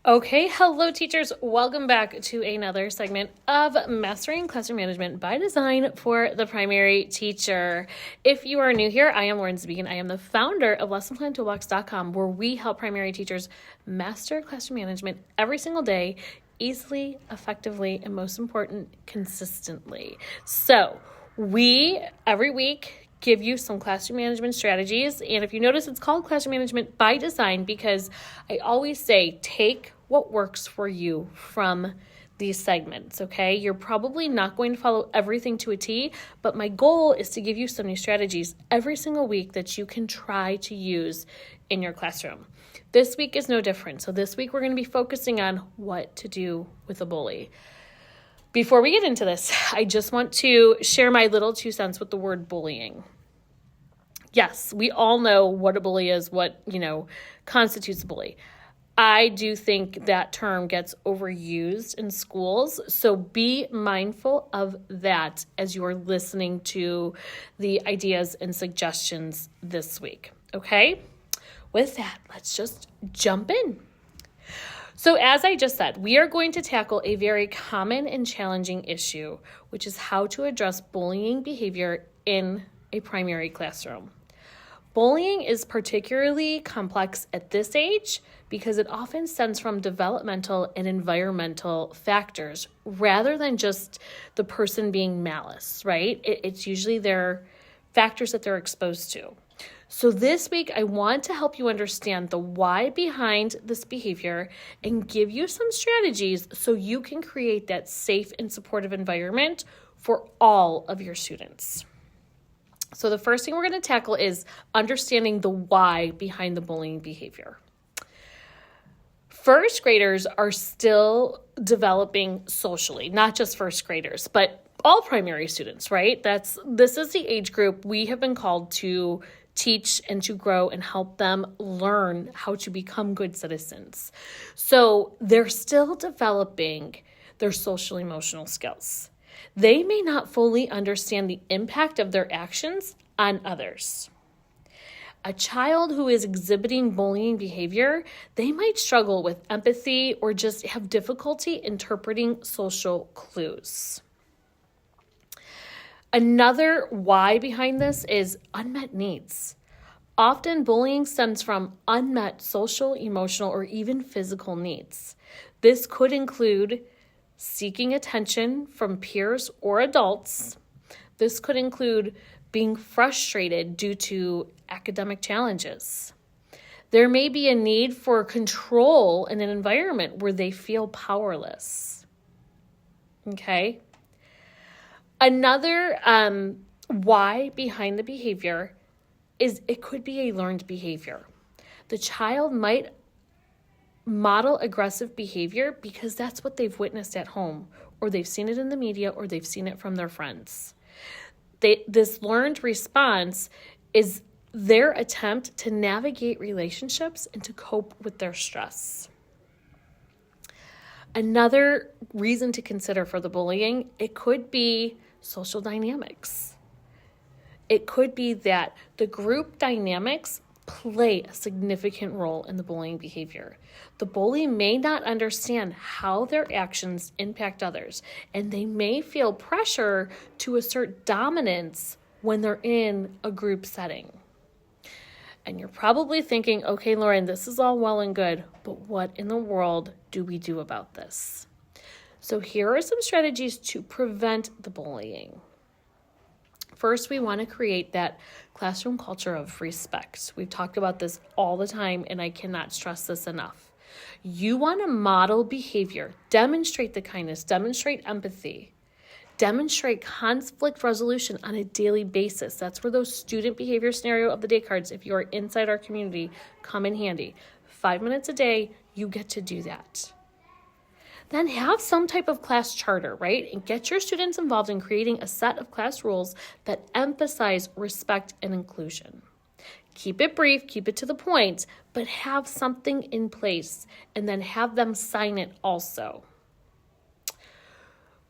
Okay, hello teachers. Welcome back to another segment of Mastering Classroom Management by Design for the Primary Teacher. If you are new here, I am Lauren Zbegan. I am the founder of LessonPlanToolbox.com, where we help primary teachers master classroom management every single day, easily, effectively, and most important, consistently. So we, every week, give you some classroom management strategies. And if you notice, it's called Classroom Management by Design because I always say, take what works for you from these segments, okay? You're probably not going to follow everything to a T, but my goal is to give you some new strategies every single week that you can try to use in your classroom. This week is no different. So this week we're going to be focusing on what to do with a bully. Before we get into this, I just want to share my little 2 cents with the word bullying. Yes, we all know what a bully is, what, constitutes a bully. I do think that term gets overused in schools, so be mindful of that as you are listening to the ideas and suggestions this week, okay? With that, let's just jump in. So as I just said, we are going to tackle a very common and challenging issue, which is how to address bullying behavior in a primary classroom. Bullying is particularly complex at this age because it often stems from developmental and environmental factors rather than just the person being malice, right? It's usually their factors that they're exposed to. So this week, I want to help you understand the why behind this behavior and give you some strategies so you can create that safe and supportive environment for all of your students. So the first thing we're going to tackle is understanding the why behind the bullying behavior. First graders are still developing socially, not just first graders, but all primary students, right? This is the age group we have been called to teach and to grow and help them learn how to become good citizens. So they're still developing their social emotional skills. They may not fully understand the impact of their actions on others. A child who is exhibiting bullying behavior, they might struggle with empathy or just have difficulty interpreting social clues. Another why behind this is unmet needs. Often bullying stems from unmet social, emotional, or even physical needs. This could include seeking attention from peers or adults. This could include being frustrated due to academic challenges. There may be a need for control in an environment where they feel powerless. Okay? Another why behind the behavior is it could be a learned behavior. The child might model aggressive behavior because that's what they've witnessed at home, or they've seen it in the media, or they've seen it from their friends. This learned response is their attempt to navigate relationships and to cope with their stress. Another reason to consider for the bullying, it could be social dynamics. It could be that the group dynamics play a significant role in the bullying behavior. The bully may not understand how their actions impact others, and they may feel pressure to assert dominance when they're in a group setting. And you're probably thinking, okay, Lauren, this is all well and good, but what in the world do we do about this? So here are some strategies to prevent the bullying. First, we want to create that classroom culture of respect. We've talked about this all the time, and I cannot stress this enough. You want to model behavior, demonstrate the kindness, demonstrate empathy, demonstrate conflict resolution on a daily basis. That's where those student behavior scenario of the day cards, if you are inside our community, come in handy. 5 minutes a day, you get to do that. Then have some type of class charter, right? And get your students involved in creating a set of class rules that emphasize respect and inclusion. Keep it brief, keep it to the point, but have something in place and then have them sign it also.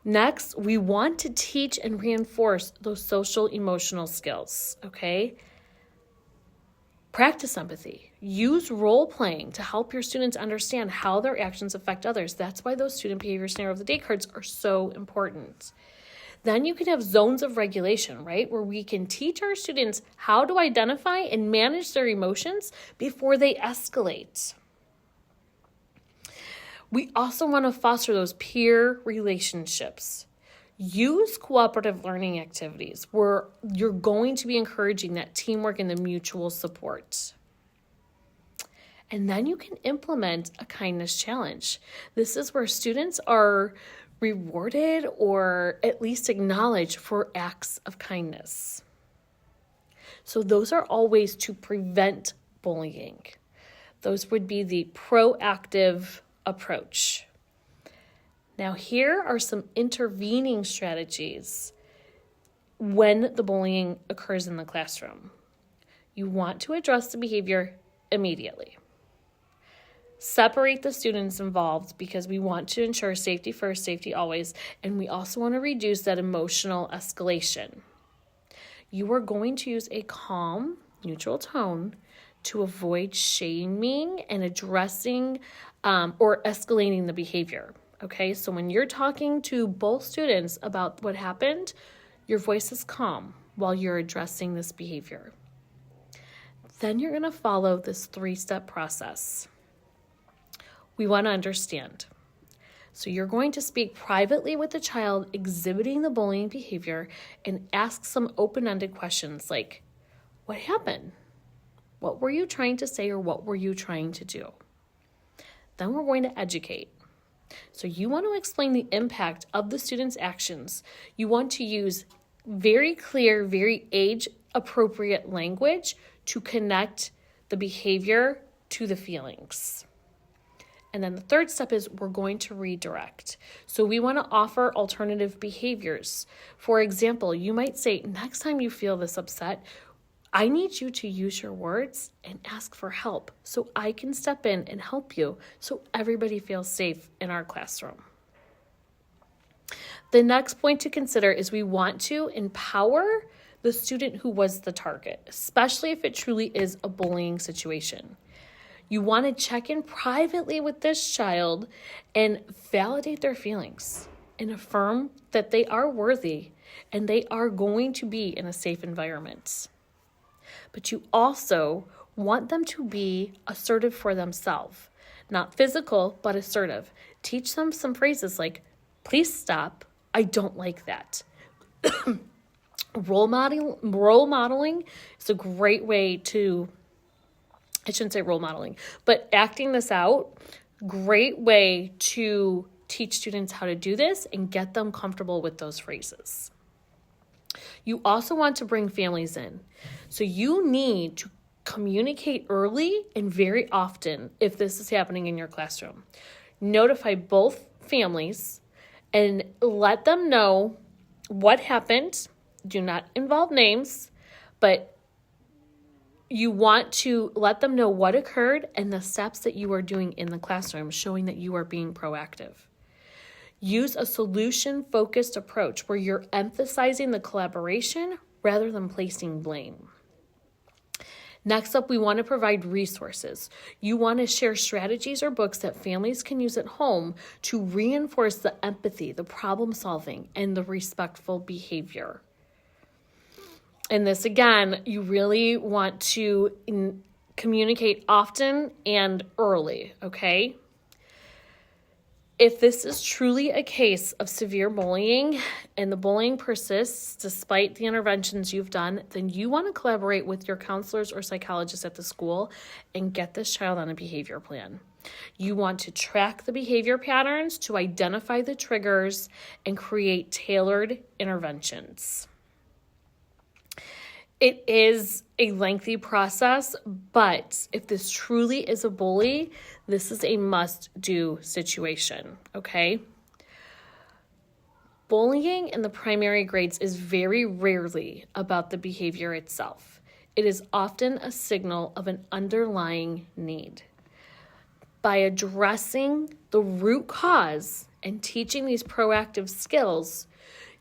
Next, we want to teach and reinforce those social emotional skills, okay? Practice empathy. Use role playing to help your students understand how their actions affect others. That's why those student behavior scenario of the day cards are so important. Then you can have zones of regulation, right? Where we can teach our students how to identify and manage their emotions before they escalate. We also want to foster those peer relationships. Use cooperative learning activities where you're going to be encouraging that teamwork and the mutual support. And then you can implement a kindness challenge. This is where students are rewarded or at least acknowledged for acts of kindness. So those are all ways to prevent bullying. Those would be the proactive approach. Now, here are some intervening strategies when the bullying occurs in the classroom. You want to address the behavior immediately. Separate the students involved because we want to ensure safety first, safety always, and we also want to reduce that emotional escalation. You are going to use a calm, neutral tone to avoid shaming and addressing or escalating the behavior. Okay, so when you're talking to both students about what happened, your voice is calm while you're addressing this behavior. Then you're going to follow this 3-step process. We want to understand. So you're going to speak privately with the child exhibiting the bullying behavior and ask some open-ended questions like, what happened? What were you trying to say or what were you trying to do? Then we're going to educate. So you want to explain the impact of the student's actions. You want to use very clear, very age-appropriate language to connect the behavior to the feelings. And then the third step is we're going to redirect. So we want to offer alternative behaviors. For example, you might say, next time you feel this upset, I need you to use your words and ask for help so I can step in and help you so everybody feels safe in our classroom. The next point to consider is we want to empower the student who was the target, especially if it truly is a bullying situation. You want to check in privately with this child and validate their feelings and affirm that they are worthy and they are going to be in a safe environment. But you also want them to be assertive for themselves, not physical, but assertive. Teach them some phrases like, please stop, I don't like that. Role modeling is a great way to, I shouldn't say role modeling, but acting this out, great way to teach students how to do this and get them comfortable with those phrases. You also want to bring families in. So you need to communicate early and very often if this is happening in your classroom. Notify both families and let them know what happened. Do not involve names, but you want to let them know what occurred and the steps that you are doing in the classroom, showing that you are being proactive. Use a solution-focused approach where you're emphasizing the collaboration rather than placing blame. Next up, we want to provide resources. You want to share strategies or books that families can use at home to reinforce the empathy, the problem solving, and the respectful behavior. And this, again, you really want to communicate often and early, okay? If this is truly a case of severe bullying and the bullying persists despite the interventions you've done, then you want to collaborate with your counselors or psychologists at the school and get this child on a behavior plan. You want to track the behavior patterns to identify the triggers and create tailored interventions. It is a lengthy process, but if this truly is a bully, this is a must-do situation, okay? Bullying in the primary grades is very rarely about the behavior itself. It is often a signal of an underlying need. By addressing the root cause and teaching these proactive skills,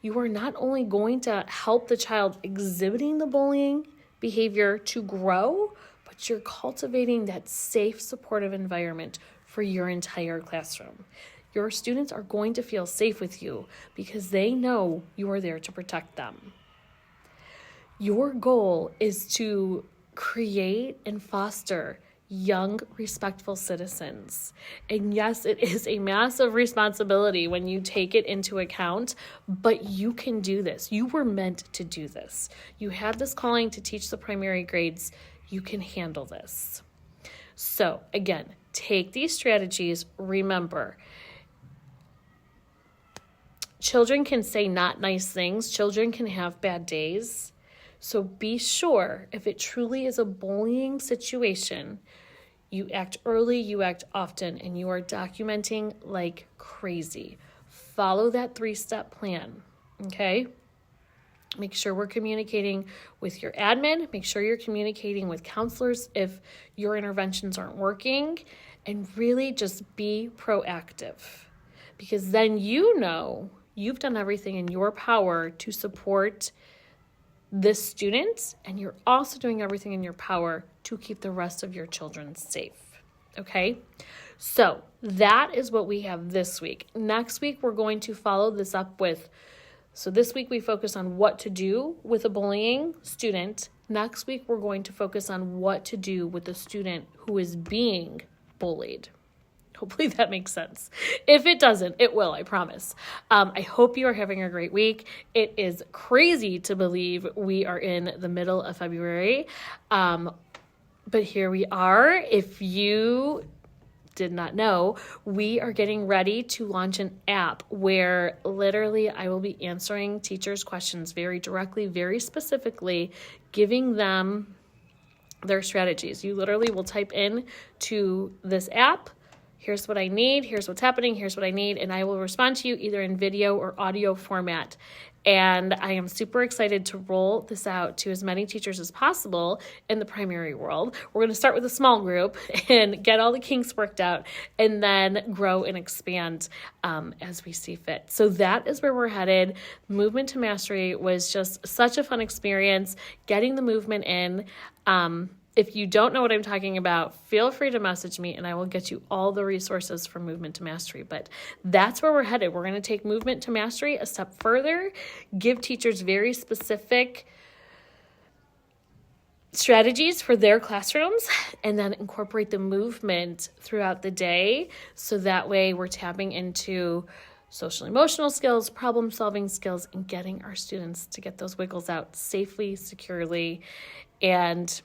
you are not only going to help the child exhibiting the bullying behavior to grow, but but you're cultivating that safe, supportive environment for your entire classroom. Your students are going to feel safe with you because they know you are there to protect them. Your goal is to create and foster young, respectful citizens. And yes, it is a massive responsibility when you take it into account, but you can do this. You were meant to do this. You had this calling to teach the primary grades. You can handle this. So again, take these strategies. Remember, children can say not nice things. Children can have bad days. So be sure, if it truly is a bullying situation, you act early, you act often, and you are documenting like crazy. Follow that 3-step plan, okay? Make sure we're communicating with your admin. Make sure you're communicating with counselors if your interventions aren't working, and really just be proactive, because then you know you've done everything in your power to support this student, and you're also doing everything in your power to keep the rest of your children safe, okay? So that is what we have this week. Next week, we're going to follow this up with, so this week we focus on what to do with a bullying student. Next week, we're going to focus on what to do with a student who is being bullied. Hopefully that makes sense. If it doesn't, it will, I promise. I hope you are having a great week. It is crazy to believe we are in the middle of February. But here we are. If you did not know, we are getting ready to launch an app where literally I will be answering teachers' questions very directly, very specifically, giving them their strategies. You literally will type in to this app, here's what I need, here's what's happening, here's what I need, and I will respond to you either in video or audio format. And I am super excited to roll this out to as many teachers as possible in the primary world. We're going to start with a small group and get all the kinks worked out, and then grow and expand as we see fit. So that is where we're headed. Movement to Mastery was just such a fun experience, getting the movement in. If you don't know what I'm talking about, feel free to message me and I will get you all the resources for Movement to Mastery. But that's where we're headed. We're going to take Movement to Mastery a step further, give teachers very specific strategies for their classrooms, and then incorporate the movement throughout the day. So that way we're tapping into social emotional skills, problem solving skills, and getting our students to get those wiggles out safely, securely, and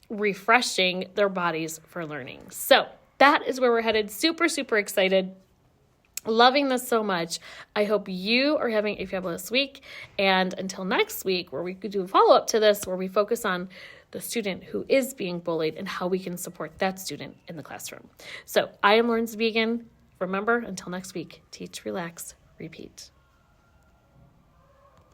refreshing their bodies for learning. So that is where we're headed. Super, super excited. Loving this so much. I hope you are having a fabulous week. And until next week, where we could do a follow-up to this, where we focus on the student who is being bullied and how we can support that student in the classroom. So I am Lauren Zbiegin. Remember, until next week, teach, relax, repeat.